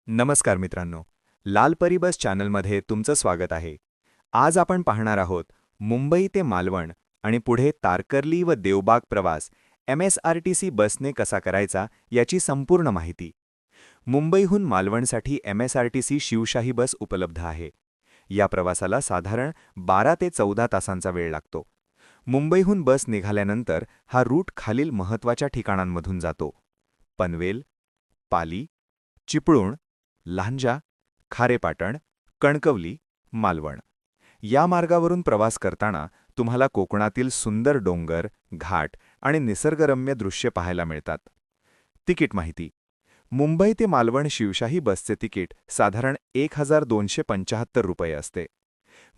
नमस्कार मित्रांनो, लाल परी बस चॅनलमध्ये तुमचं स्वागत आहे. आज आपण पाहणार आहोत मुंबई ते मालवण आणि पुढे तारकर्ली व देवबाग प्रवास MSRTC बसने कसा करायचा याची संपूर्ण माहिती. मुंबईहून मालवणसाठी MSRTC शिवशाही बस उपलब्ध आहे. या प्रवासाला साधारण 12 ते 14 तासांचा वेळ लागतो. मुंबईहून बस निघाल्यानंतर हा रूट खालील महत्त्वाच्या ठिकाणांमधून जातो: पनवेल, पाली, चिपळूण, लांजा, खारेपाटण, कणकवली, मालवण. या मार्गावरून प्रवास करताना तुम्हाला कोकणातील सुंदर डोंगर, घाट आणि निसर्गरम्य दृश्य पाहायला मिळतात. तिकीट माहिती: मुंबई ते मालवण शिवशाही बसचे तिकीट साधारण 1275 रुपये असते.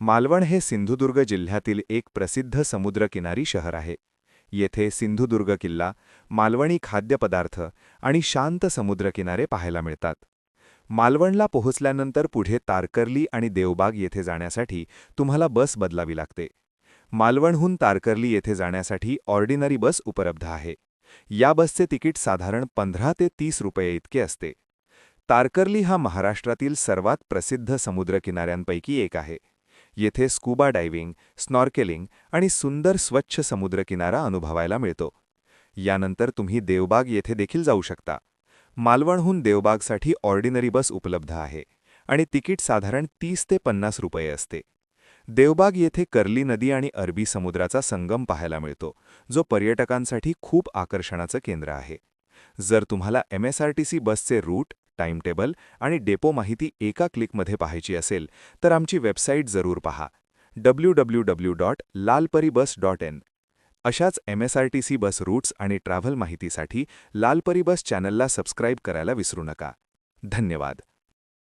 मालवण हे सिंधुदुर्ग जिल्ह्यातील एक प्रसिद्ध समुद्रकिनारी शहर आहे. येथे सिंधुदुर्ग किल्ला, मालवणी खाद्यपदार्थ आणि शांत समुद्रकिनारे पाहायला मिळतात. मालवणला पोहोचल्यानंतर पुढे तारकर्ली आणि देवबाग येथे जाण्यासाठी तुम्हाला बस बदलावी लागते. मालवणहून तारकर्ली येथे जाण्यासाठी ऑर्डिनरी बस उपलब्ध आहे. या बसचे तिकीट साधारण 15 ते 30 रुपये इतके असते. तारकर्ली हा महाराष्ट्रातील सर्वात प्रसिद्ध समुद्रकिनाऱ्यांपैकी एक आहे. येथे स्कुबा डायव्हिंग, स्नॉर्केलिंग आणि सुंदर स्वच्छ समुद्रकिनारा अनुभवायला मिळतो. यानंतर तुम्ही देवबाग येथे देखील जाऊ शकता. मालवणहून देवबागसाठी ऑर्डिनरी बस उपलब्ध आहे आणि तिकीट साधारण 30 ते 50 रुपये असते. देवबाग येथे कर्ली नदी आणि अरबी समुद्राचा संगम पाहायला मिळतो, जो पर्यटकांसाठी खूप आकर्षणाचं केंद्र आहे. जर तुम्हाला MSRTC बसचे रूट, टाइम टेबल आणि डेपो माहिती एका क्लिकमध्ये पाहायची असेल तर आमची वेबसाईट जरूर पहा, www.lalparibus.in. अशाच MSRTC बस रूट्स आणि ट्रॅव्हल माहितीसाठी लाल परी बस चॅनलला सबस्क्राईब करायला विसरू नका. धन्यवाद.